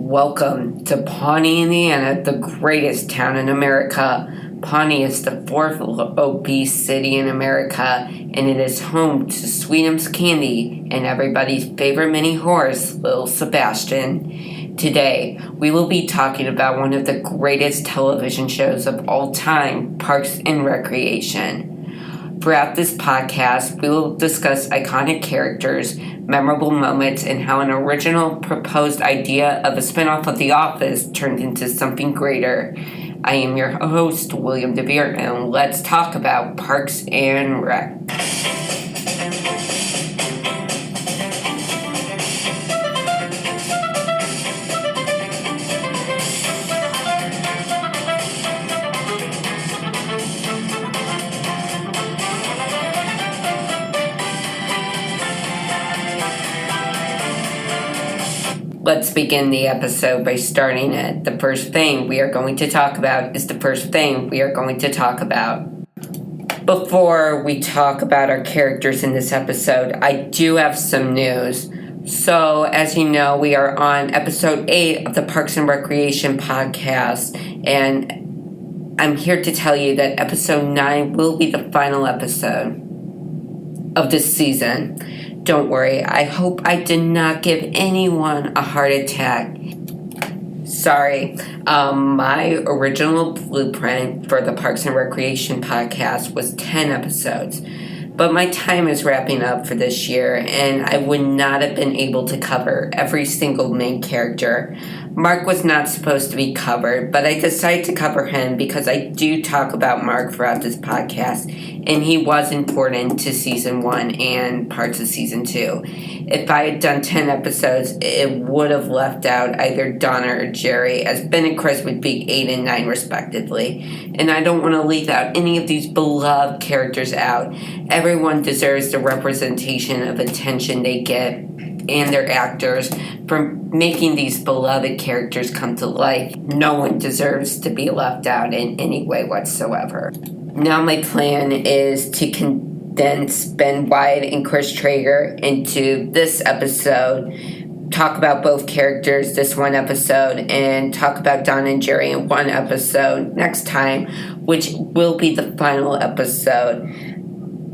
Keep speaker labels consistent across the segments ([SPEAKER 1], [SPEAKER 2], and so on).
[SPEAKER 1] Welcome to Pawnee, Indiana, the greatest town in America. Pawnee is the fourth obese city in America, and it is home to Sweetums Candy and everybody's favorite mini horse, Little Sebastian. Today, we will be talking about one of the greatest television shows of all time, Parks and Recreation. Throughout this podcast, we will discuss iconic characters, memorable moments, and how an original proposed idea of a spinoff of The Office turned into something greater. I am your host, William DeVere, and let's talk about Parks and Rec. Let's begin the episode by starting it. The first thing we are going to talk about is the first thing we are going to talk about. Before we talk about our characters in this episode, I do have some news. So, as you know, we are on episode 8 of the Parks and Recreation podcast, and I'm here to tell you that episode 9 will be the final episode of this season. Don't worry, I hope I did not give anyone a heart attack. Sorry, my original blueprint for the Parks and Recreation podcast was 10 episodes. But my time is wrapping up for this year, and I would not have been able to cover every single main character. Mark was not supposed to be covered, but I decided to cover him because I do talk about Mark throughout this podcast, and he was important to Season 1 and parts of Season 2. If I had done 10 episodes, it would have left out either Donna or Jerry, as Ben and Chris would be 8 and 9 respectively. And I don't want to leave out any of these beloved characters out. Everyone deserves the representation of attention they get and their actors for making these beloved characters come to life. No one deserves to be left out in any way whatsoever. Now my plan is to condense Ben Wyatt and Chris Traeger into this episode, talk about both characters this one episode, and talk about Don and Jerry in one episode next time, which will be the final episode.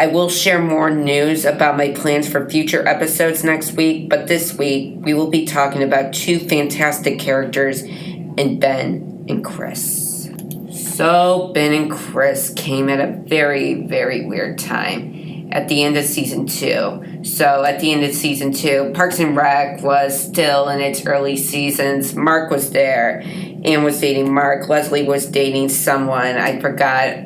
[SPEAKER 1] I will share more news about my plans for future episodes next week, but this week we will be talking about two fantastic characters in Ben and Chris. So Ben and Chris came at a very, very weird time at the end of Season 2. So at the end of Season 2, Parks and Rec was still in its early seasons. Mark was there. Ann was dating Mark. Leslie was dating someone. I forgot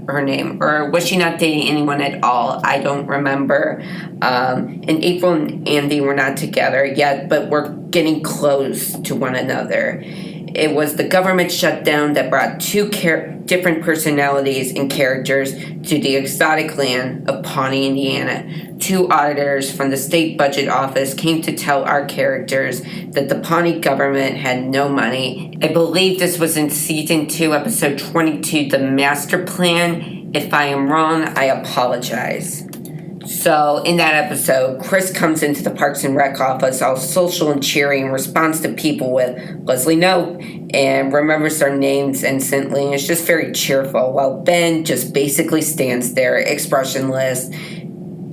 [SPEAKER 1] her name, or was she not dating anyone at all? I don't remember. And April and Andy were not together yet, but were getting close to one another. It was the government shutdown that brought two different personalities and characters to the exotic land of Pawnee, Indiana. Two auditors from the state budget office came to tell our characters that the Pawnee government had no money. I believe this was in Season 2, Episode 22, The Master Plan. If I am wrong, I apologize. So, in that episode, Chris comes into the Parks and Rec office all social and cheery and responds to people with Leslie Knope and remembers their names instantly and is just very cheerful, while Ben just basically stands there, expressionless,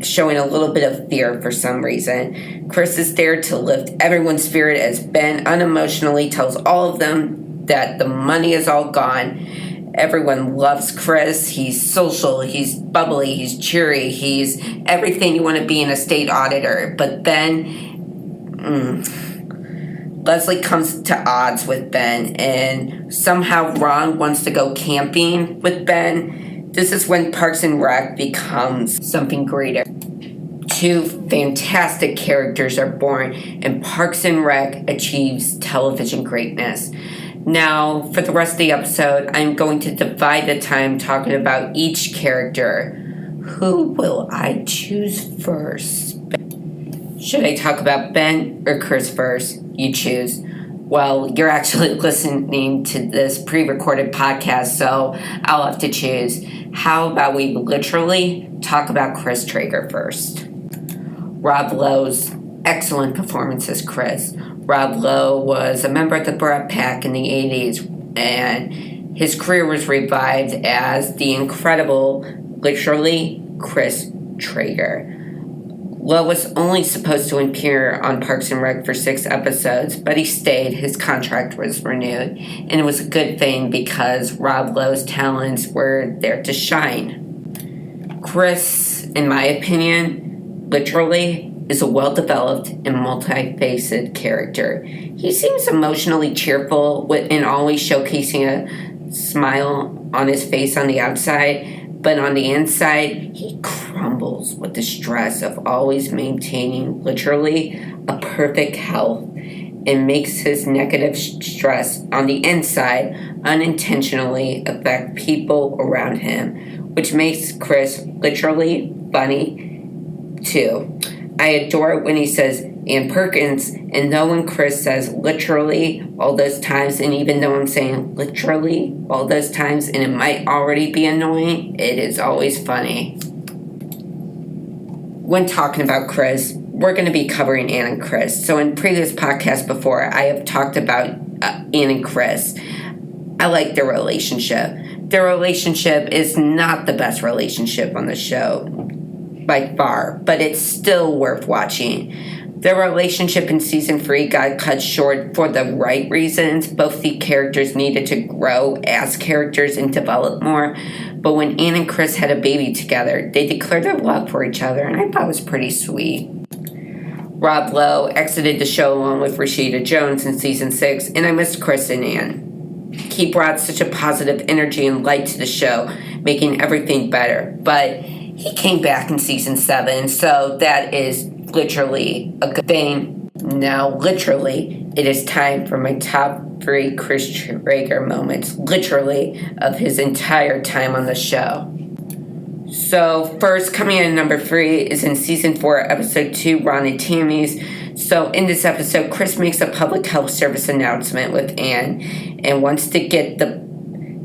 [SPEAKER 1] showing a little bit of fear for some reason. Chris is there to lift everyone's spirit as Ben unemotionally tells all of them that the money is all gone. Everyone loves Chris. He's social, he's bubbly, he's cheery, he's everything you want to be in a state auditor. But Ben, Leslie comes to odds with Ben, and somehow Ron wants to go camping with Ben. This is when Parks and Rec becomes something greater. Two fantastic characters are born, and Parks and Rec achieves television greatness. Now, for the rest of the episode, I'm going to divide the time talking about each character. Who will I choose first? Should I talk about Ben or Chris first? You choose. Well, you're actually listening to this pre-recorded podcast, so I'll have to choose. How about we literally talk about Chris Traeger first? Rob Lowe's excellent performance as Chris. Rob Lowe was a member of the Brat Pack in the 80s, and his career was revived as the incredible, literally, Chris Traeger. Lowe was only supposed to appear on Parks and Rec for 6 episodes, but he stayed. His contract was renewed, and it was a good thing because Rob Lowe's talents were there to shine. Chris, in my opinion, literally, is a well-developed and multifaceted character. He seems emotionally cheerful and always showcasing a smile on his face on the outside, but on the inside, he crumbles with the stress of always maintaining literally a perfect health and makes his negative stress on the inside unintentionally affect people around him, which makes Chris literally funny too. I adore it when he says Ann Perkins, and though when Chris says literally all those times, and even though I'm saying literally all those times, and it might already be annoying, it is always funny. When talking about Chris, we're going to be covering Ann and Chris. So in previous podcasts before, I have talked about Ann and Chris. I like their relationship. Their relationship is not the best relationship on the show by far, but it's still worth watching. Their relationship in season 3 got cut short for the right reasons. Both the characters needed to grow as characters and develop more. But when Ann and Chris had a baby together, they declared their love for each other, and I thought it was pretty sweet. Rob Lowe exited the show along with Rashida Jones in season 6, and I missed Chris and Ann. He brought such a positive energy and light to the show, making everything better. But he came back in season 7, so that is literally a good thing. Now, literally, it is time for my top 3 Chris Traeger moments, literally, of his entire time on the show. So, first, coming in at number 3 is in season 4, episode 2, Ron and Tammy's. So, in this episode, Chris makes a public health service announcement with Ann and wants to get the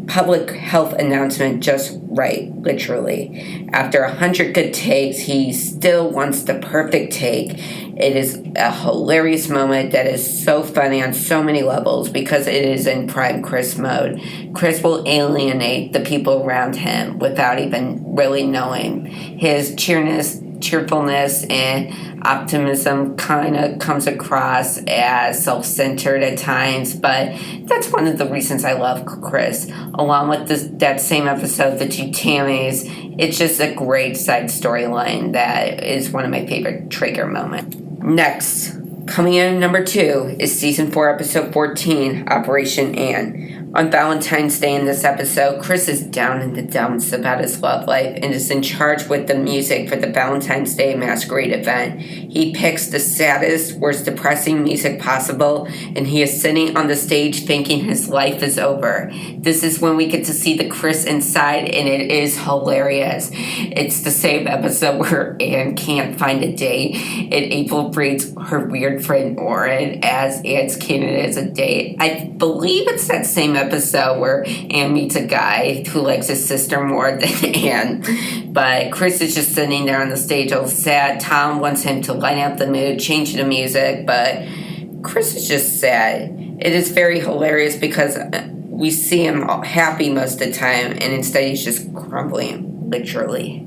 [SPEAKER 1] public health announcement just right, literally. After 100 good takes, he still wants the perfect take. It is a hilarious moment that is so funny on so many levels because it is in prime Chris mode. Chris will alienate the people around him without even really knowing. His cheerfulness and optimism kind of comes across as self-centered at times, but that's one of the reasons I love Chris. Along with that same episode, the 2 Tammys, it's just a great side storyline that is one of my favorite Traeger moments. Next, coming in at number 2 is season 4, episode 14, Operation Ann. On Valentine's Day in this episode, Chris is down in the dumps about his love life and is in charge with the music for the Valentine's Day masquerade event. He picks the saddest, worst depressing music possible, and he is sitting on the stage thinking his life is over. This is when we get to see the Chris inside, and it is hilarious. It's the same episode where Ann can't find a date, and April breeds her weird friend Oren as Ann's candidate as a date. I believe it's that same episode where Ann meets a guy who likes his sister more than Ann. But Chris is just sitting there on the stage all sad. Tom wants him to lighten up the mood, change the music, but Chris is just sad. It is very hilarious because we see him happy most of the time, and instead he's just crumbling, literally.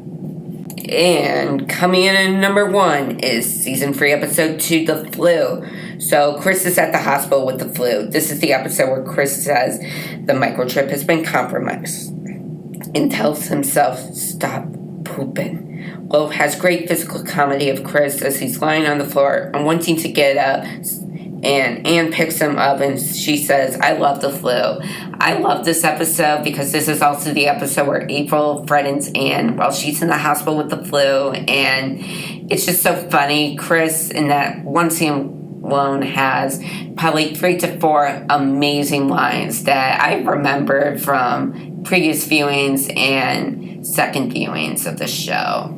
[SPEAKER 1] And coming in at number 1 is season 3, episode 2, The Flu. So Chris is at the hospital with the flu. This is the episode where Chris says the microchip has been compromised and tells himself, stop pooping. Lowe has great physical comedy of Chris as he's lying on the floor and wanting to get up, and Ann picks him up and she says, I love the flu. I love this episode because this is also the episode where April threatens Ann while she's in the hospital with the flu, and it's just so funny. Chris in that one scene alone has probably 3 to 4 amazing lines that I remember from previous viewings and second viewings of the show.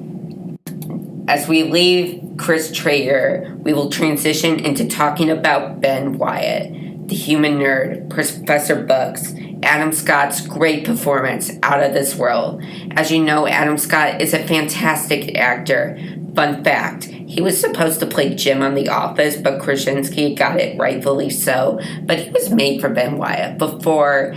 [SPEAKER 1] As we leave Chris Traeger, we will transition into talking about Ben Wyatt, the human nerd, Professor Bugs, Adam Scott's great performance, out of this world. As you know, Adam Scott is a fantastic actor. Fun fact, He was supposed to play Jim on The Office, but Krasinski got it rightfully so. But he was made for Ben Wyatt. Before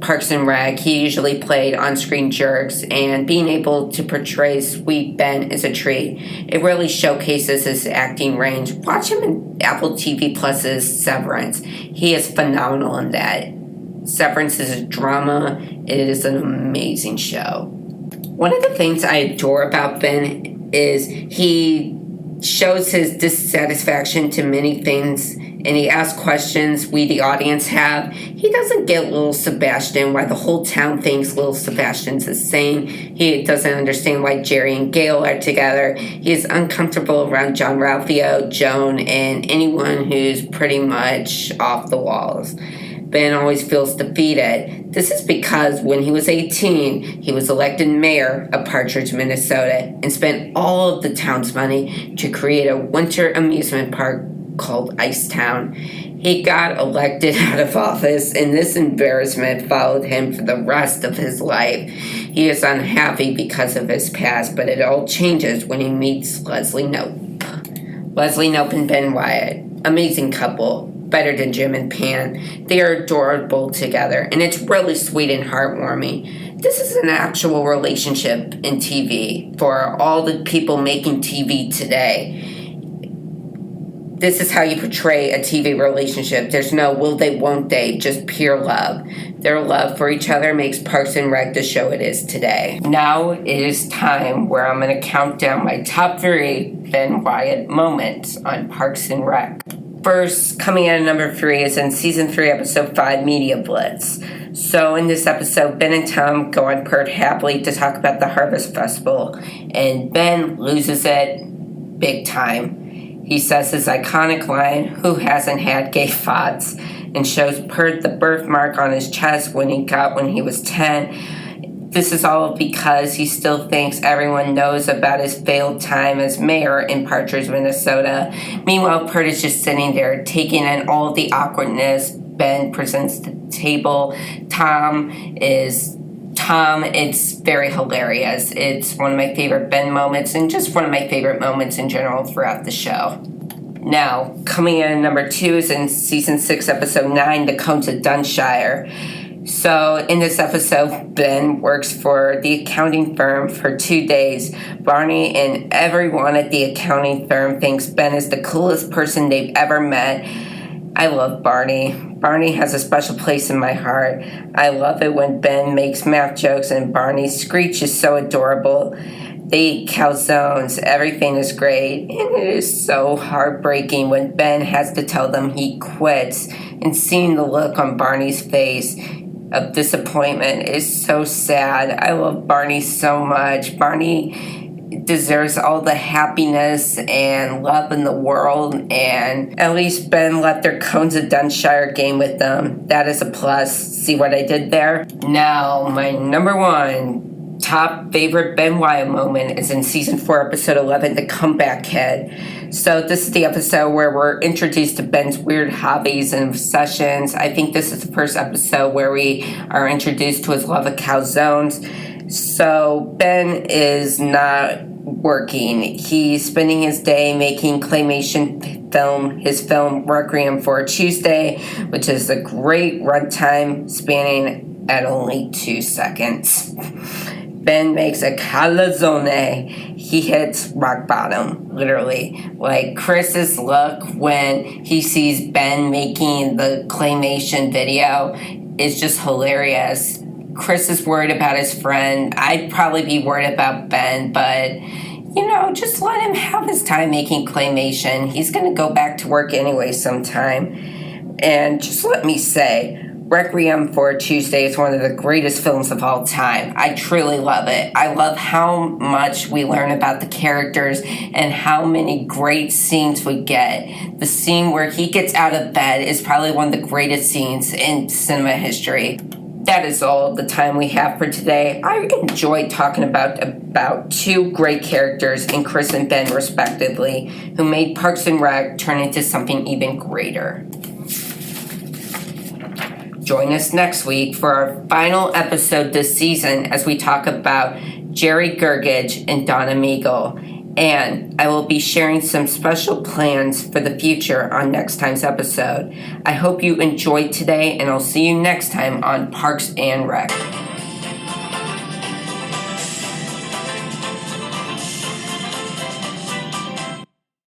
[SPEAKER 1] Parks and Rec, he usually played on-screen jerks, and being able to portray sweet Ben is a treat. It really showcases his acting range. Watch him in Apple TV Plus's Severance. He is phenomenal in that. Severance is a drama. It is an amazing show. One of the things I adore about Ben is he shows his dissatisfaction to many things, and he asks questions we, the audience, have. He doesn't get little Sebastian, why the whole town thinks little Sebastian's insane. He doesn't understand why Jerry and Gail are together. He is uncomfortable around John Ralphio, Joan, and anyone who's pretty much off the walls. Ben always feels defeated. This is because when he was 18, he was elected mayor of Partridge, Minnesota, and spent all of the town's money to create a winter amusement park called Icetown. He got elected out of office, and this embarrassment followed him for the rest of his life. He is unhappy because of his past, but it all changes when he meets Leslie Knope. Leslie Knope and Ben Wyatt, amazing couple. Better than Jim and Pam. They are adorable together, and it's really sweet and heartwarming. This is an actual relationship in TV for all the people making TV today. This is how you portray a TV relationship. There's no will they, won't they, just pure love. Their love for each other makes Parks and Rec the show it is today. Now it is time where I'm going to count down my top 3 Ben Wyatt moments on Parks and Rec. First, coming in at number 3 is in Season 3, Episode 5, Media Blitz. So in this episode, Ben and Tom go on Pert Happily to talk about the Harvest Festival, and Ben loses it big time. He says his iconic line, "Who hasn't had gay thoughts?" and shows Pert the birthmark on his chest when he was 10. This is all because he still thinks everyone knows about his failed time as mayor in Partridge, Minnesota. Meanwhile, Pert is just sitting there, taking in all of the awkwardness Ben presents to the table. Tom, it's very hilarious. It's one of my favorite Ben moments, and just one of my favorite moments in general throughout the show. Now, coming in at number 2 is in Season 6, Episode 9, The Cones of Dunshire. So in this episode, Ben works for the accounting firm for 2 days. Barney and everyone at the accounting firm thinks Ben is the coolest person they've ever met. I love Barney. Barney has a special place in my heart. I love it when Ben makes math jokes and Barney's screech is so adorable. They eat calzones. Everything is great. And it is so heartbreaking when Ben has to tell them he quits. And seeing the look on Barney's face of disappointment is so sad. I love Barney so much. Barney deserves all the happiness and love in the world, and at least Ben let their Cones of Dunshire game with them. That is a plus. See what I did there? Now, my number 1 top favorite Ben Wyatt moment is in Season 4, Episode 11, The Comeback Kid. So this is the episode where we're introduced to Ben's weird hobbies and obsessions. I think this is the first episode where we are introduced to his love of calzones. So Ben is not working. He's spending his day making claymation film, his film Requiem for a Tuesday, which is a great runtime spanning at only 2 seconds. Ben makes a calzone. He hits rock bottom, literally. Like Chris's look when he sees Ben making the claymation video is just hilarious. Chris is worried about his friend. I'd probably be worried about Ben, but just let him have his time making claymation. He's going to go back to work anyway sometime. And just let me say, Requiem for a Tuesday is one of the greatest films of all time. I truly love it. I love how much we learn about the characters and how many great scenes we get. The scene where he gets out of bed is probably one of the greatest scenes in cinema history. That is all the time we have for today. I enjoyed talking about 2 great characters in Chris and Ben, respectively, who made Parks and Rec turn into something even greater. Join us next week for our final episode this season as we talk about Jerry Gergich and Donna Meagle. And I will be sharing some special plans for the future on next time's episode. I hope you enjoyed today, and I'll see you next time on Parks and Rec.